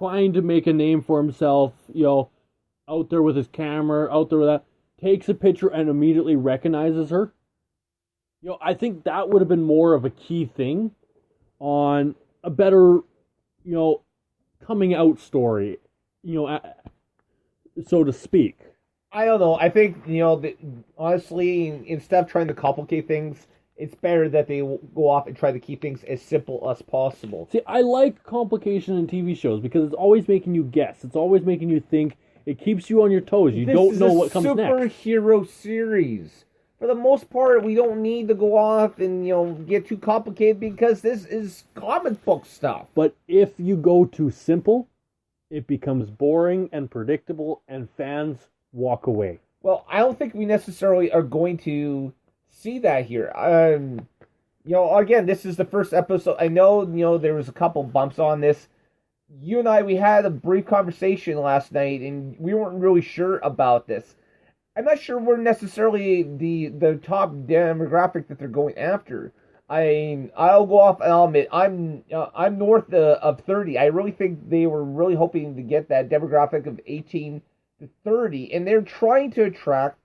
trying to make a name for himself, out there with his camera, out there with that, takes a picture and immediately recognizes her. I think that would have been more of a key thing on a better, coming out story, so to speak. I don't know. I think, honestly, instead of trying to complicate things, it's better that they go off and try to keep things as simple as possible. See, I like complication in TV shows because it's always making you guess. It's always making you think. It keeps you on your toes. You don't know what comes next. This is a superhero series. For the most part, we don't need to go off and, get too complicated because this is comic book stuff. But if you go too simple, it becomes boring and predictable, and fans walk away. Well, I don't think we necessarily are going to see that here. Again, this is the first episode. I know, there was a couple bumps on this. You and I, we had a brief conversation last night, and we weren't really sure about this. I'm not sure we're necessarily the top demographic that they're going after. I'll go off and I'll admit I'm north of 30. I really think they were really hoping to get that demographic of 18 to 30, and they're trying to attract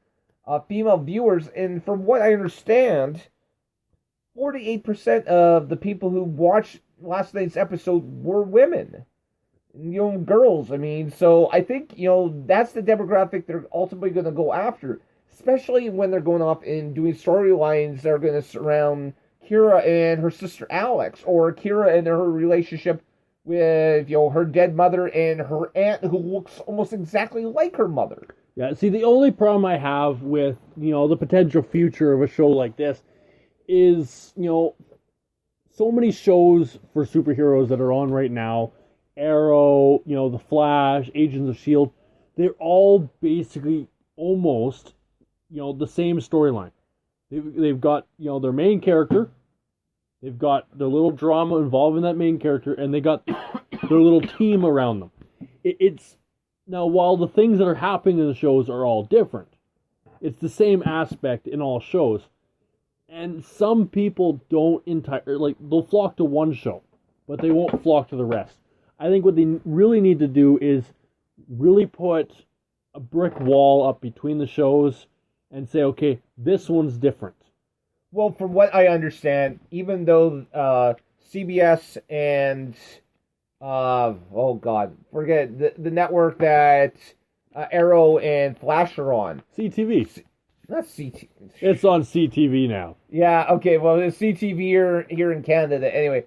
female viewers. And from what I understand, 48% of the people who watched last night's episode were women. Girls. So I think, that's the demographic they're ultimately going to go after, especially when they're going off and doing storylines that are going to surround Kira and her sister Alex, or Kira and her relationship with, her dead mother and her aunt who looks almost exactly like her mother. Yeah, see, the only problem I have with, the potential future of a show like this is, so many shows for superheroes that are on right now, Arrow, The Flash, Agents of S.H.I.E.L.D., they're all basically almost, the same storyline. They've got, their main character, they've got their little drama involving that main character, and they got their little team around them. Now, while the things that are happening in the shows are all different, it's the same aspect in all shows. And some people don't they'll flock to one show, but they won't flock to the rest. I think what they really need to do is really put a brick wall up between the shows and say, okay, this one's different. Well, from what I understand, even though CBS and forget the network that Arrow and Flash are on, CTV. Not CT. It's on CTV now. Yeah. Okay. Well, it's CTV here in Canada anyway.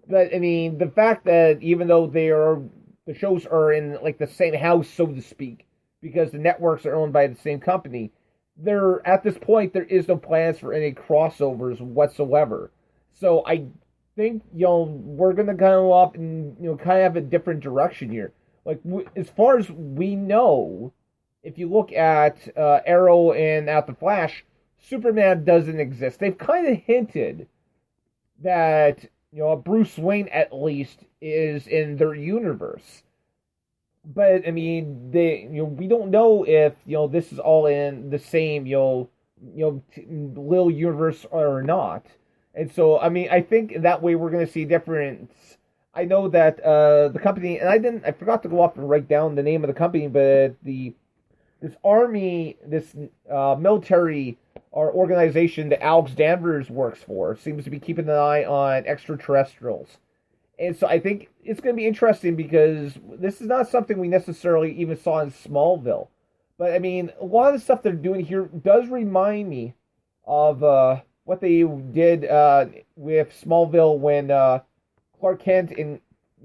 But the fact that even though the shows are in the same house, so to speak, because the networks are owned by the same company, at this point there is no plans for any crossovers whatsoever. So I think we're gonna go off and kind of have a different direction here. As far as we know, if you look at Arrow and at the Flash, Superman doesn't exist. They've kind of hinted that Bruce Wayne at least is in their universe. But we don't know if this is all in the same little universe or not. And so I think that way we're going to see difference. I know that the company, and I forgot to go off and write down the name of the company, but this military or organization that Alex Danvers works for seems to be keeping an eye on extraterrestrials. And so I think it's going to be interesting because this is not something we necessarily even saw in Smallville. But a lot of the stuff they're doing here does remind me of what they did with Smallville when Clark Kent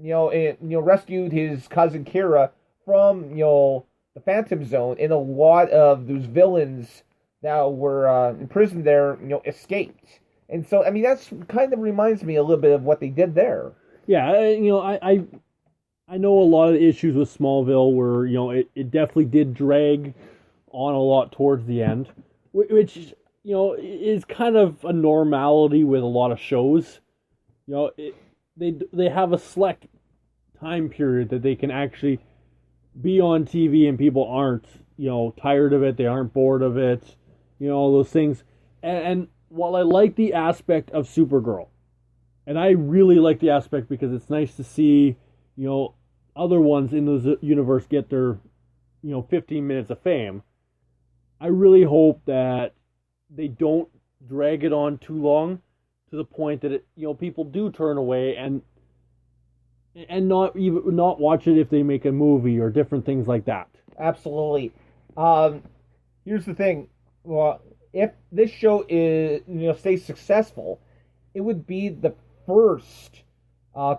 rescued his cousin Kira from the Phantom Zone, and a lot of those villains that were imprisoned there, escaped. And so, that's kind of reminds me a little bit of what they did there. Yeah, I know a lot of the issues with Smallville were, it definitely did drag on a lot towards the end, which, is kind of a normality with a lot of shows. They have a select time period that they can actually be on TV and people aren't, tired of it, they aren't bored of it, all those things. And while I like the aspect of Supergirl, and I really like the aspect because it's nice to see, other ones in the universe get their 15 minutes of fame. I really hope that they don't drag it on too long to the point that people do turn away and not watch it if they make a movie or different things like that. Absolutely. Here's the thing. Well, if this show is stays successful, it would be the first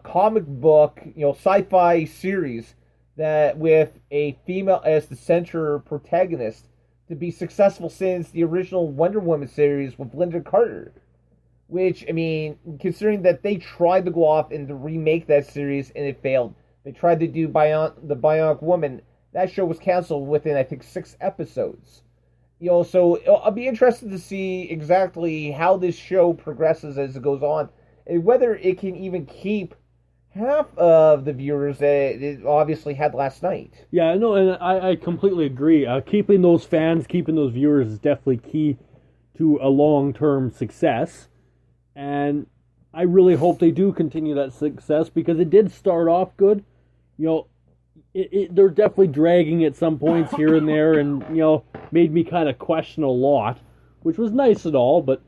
comic book sci-fi series that with a female as the center protagonist to be successful since the original Wonder Woman series with Linda Carter. Which, I mean, considering that they tried to go off and to remake that series and it failed. They tried to do the Bionic Woman. That show was canceled within, I think, 6 episodes. So I'll be interested to see exactly how this show progresses as it goes on. And whether it can even keep half of the viewers that it obviously had last night. Yeah, no, and I completely agree. Keeping those fans, keeping those viewers is definitely key to a long-term success. And I really hope they do continue that success because it did start off good. They're definitely dragging at some points here and there and, made me kind of question a lot, which was nice and all, but,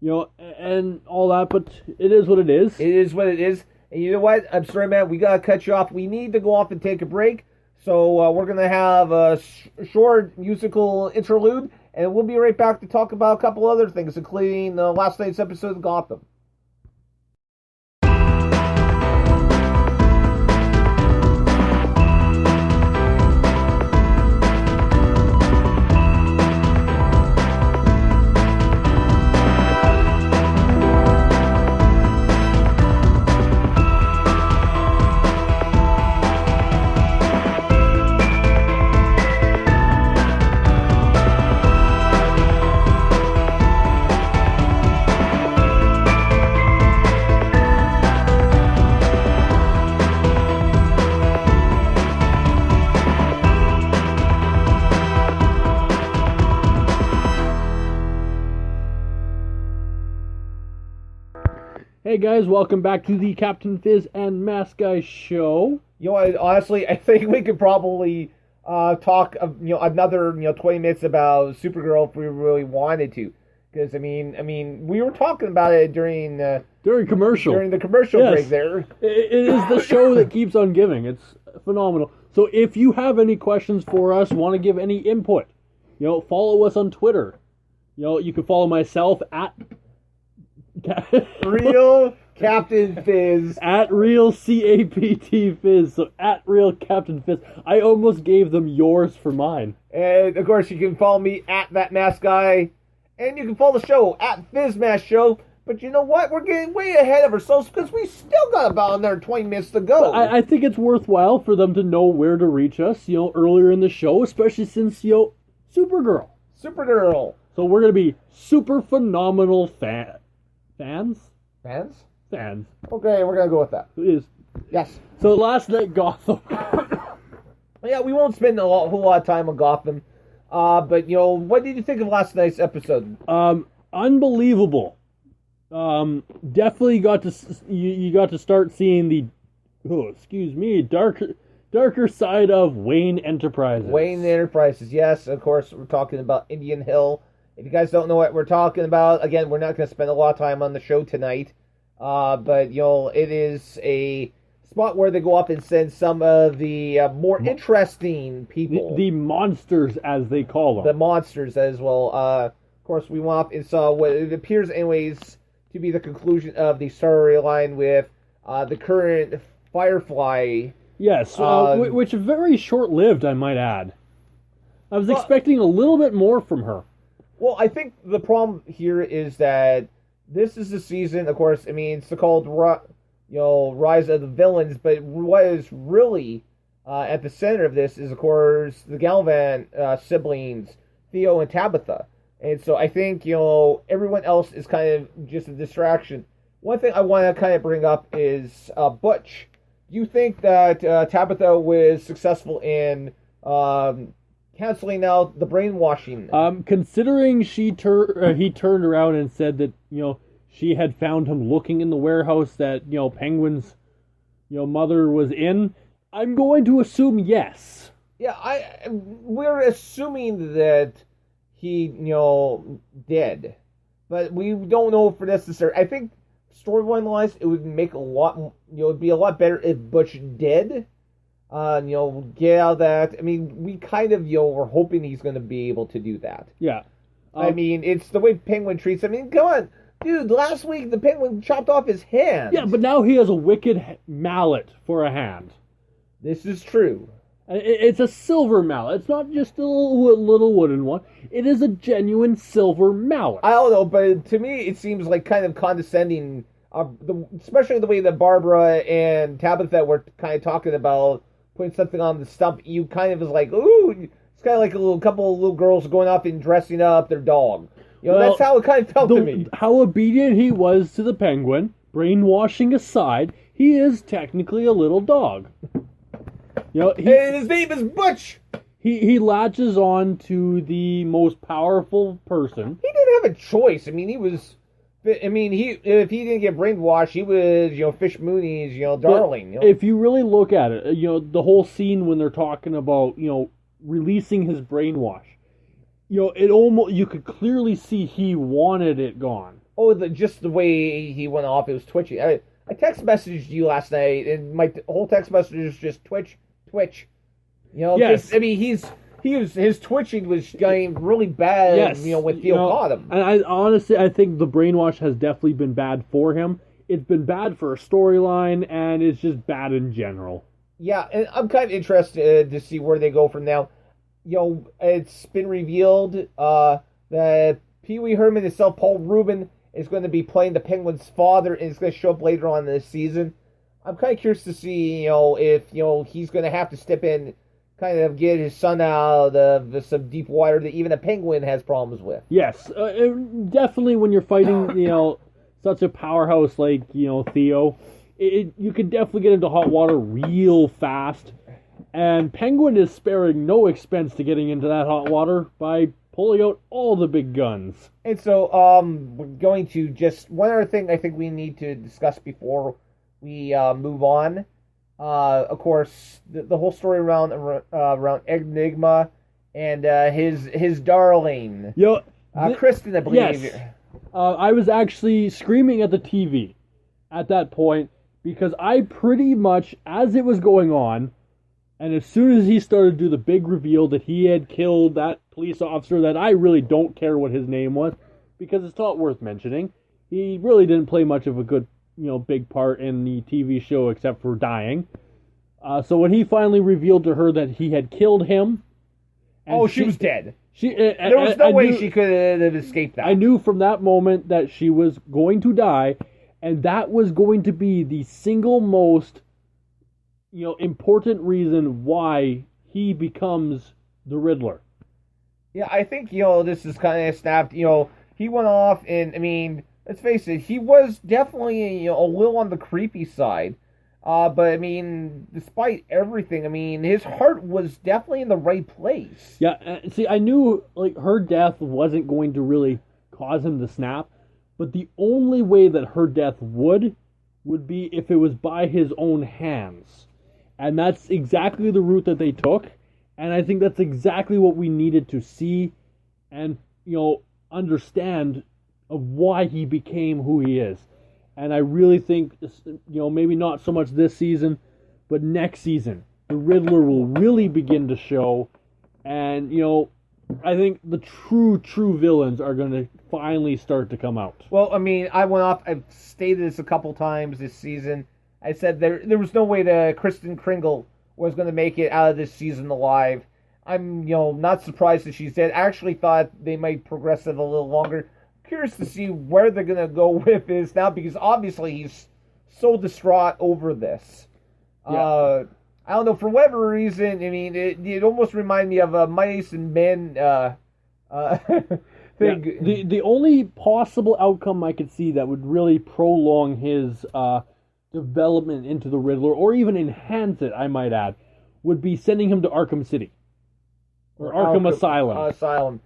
and all that, but it is what it is. It is what it is. And you know what? I'm sorry, man. We got to cut you off. We need to go off and take a break. So we're going to have a short musical interlude. And we'll be right back to talk about a couple other things, including last night's episode of Gotham. Hey guys, welcome back to the Captain Fizz and Mask Guy show. Honestly, I think we could probably talk another 20 minutes about Supergirl if we really wanted to, because I mean we were talking about it during commercial during the commercial break there. It is the show that keeps on giving. It's phenomenal. So if you have any questions for us, want to give any input, follow us on Twitter. You can follow myself at Real Captain Fizz. At Real CAPT Fizz. So at Real Captain Fizz. I almost gave them yours for mine. And of course you can follow me at That Mask Guy. And you can follow the show at Fizz Mask Show. But you know what? We're getting way ahead of ourselves because we still got about another 20 minutes to go. I think it's worthwhile for them to know where to reach us, earlier in the show, especially since, Supergirl. Supergirl. So we're going to be super phenomenal fans? Fans? Fans. Okay, we're going to go with that. It is. Yes. So last night, Gotham. Yeah, we won't spend a whole lot of time on Gotham. But, what did you think of last night's episode? Unbelievable. Definitely got to you got to start seeing the darker side of Wayne Enterprises. Wayne Enterprises, yes, of course. We're talking about Indian Hill. If you guys don't know what we're talking about, again, we're not going to spend a lot of time on the show tonight. But it is a spot where they go up and send some of the more interesting people. The monsters, as they call them. The monsters as well. Of course, we went up and saw what it appears anyways to be the conclusion of the storyline with the current Firefly. Yes, which is very short-lived, I might add. I was expecting a little bit more from her. Well, I think the problem here is that this is the season, of course, it's called Rise of the Villains, but what is really at the center of this is, of course, the Galvan siblings, Theo and Tabitha. And so I think, everyone else is kind of just a distraction. One thing I want to kind of bring up is Butch. Do you think that Tabitha was successful in canceling out the brainwashing? Considering he turned around and said that, she had found him looking in the warehouse that, Penguin's, mother was in, I'm going to assume yes. Yeah, we're assuming that he, did, but we don't know for necessary. I think storyline wise, it would make a lot, it'd be a lot better if Butch did. Get out of that. I mean, we kind of, we're hoping he's going to be able to do that. Yeah. I mean, it's the way Penguin treats. I mean, come on, dude. Last week the Penguin chopped off his hand. Yeah, but now he has a wicked mallet for a hand. This is true. It's a silver mallet. It's not just a little wooden one. It is a genuine silver mallet. I don't know, but to me it seems like kind of condescending. Especially the way that Barbara and Tabitha were kind of talking about putting something on the stump. You kind of was like, ooh, it's kind of like a couple of little girls going off and dressing up their dog. That's how it kind of felt to me. How obedient he was to the Penguin, brainwashing aside, he is technically a little dog. And his name is Butch. He latches on to the most powerful person. He didn't have a choice. I mean, if he didn't get brainwashed, he was, Fish Mooney's, darling. If you really look at it, the whole scene when they're talking about, releasing his brainwash, it almost, you could clearly see he wanted it gone. Oh, just the way he went off, it was twitchy. I text messaged you last night, and my whole text message is just twitch. Yes. I mean, his twitching was getting really bad. Yes. When Theo caught him. And I think the brainwash has definitely been bad for him. It's been bad for a storyline, and it's just bad in general. Yeah, and I'm kind of interested to see where they go from now. It's been revealed that Pee Wee Herman himself, Paul Rubin, is going to be playing the Penguin's father, and it's going to show up later on in this season. I'm kind of curious to see, if, he's going to have to step in, kind of get his son out of some deep water that even a Penguin has problems with. Yes, definitely when you're fighting, such a powerhouse like, Theo, you can definitely get into hot water real fast. And Penguin is sparing no expense to getting into that hot water by pulling out all the big guns. And so, we're going to just, one other thing I think we need to discuss before we move on. Of course, the whole story around Enigma and his darling, Kristen, I believe. Yes. I was actually screaming at the TV at that point because I pretty much, as it was going on, and as soon as he started to do the big reveal that he had killed that police officer that I really don't care what his name was because it's not worth mentioning. He really didn't play much of a good, big part in the TV show except for dying. So when he finally revealed to her that he had killed him... she was dead. There was no way she could have escaped that. I knew from that moment that she was going to die, and that was going to be the single most, important reason why he becomes the Riddler. Yeah, I think, this is kind of snapped. He went off, and, I mean, let's face it, he was definitely, a little on the creepy side. But, I mean, despite everything, I mean, his heart was definitely in the right place. Yeah, see, I knew, her death wasn't going to really cause him to snap, but the only way that her death would be if it was by his own hands. And that's exactly the route that they took, and I think that's exactly what we needed to see and, understand of why he became who he is. And I really think, maybe not so much this season, but next season, the Riddler will really begin to show. And, I think the true villains are going to finally start to come out. Well, I mean, I've stated this a couple times this season. I said there was no way that Kristen Kringle was going to make it out of this season alive. I'm, not surprised that she's dead. I actually thought they might progress it a little longer. Curious to see where they're going to go with this now, because obviously he's so distraught over this. Yeah. I don't know, for whatever reason, I mean, it almost reminded me of a Mice and Men thing. Yeah. The only possible outcome I could see that would really prolong his development into the Riddler, or even enhance it, I might add, would be sending him to Arkham City. Or Arkham Asylum.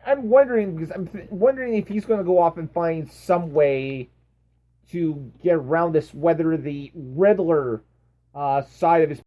I'm wondering, because I'm wondering if he's going to go off and find some way to get around this, whether the Riddler side of his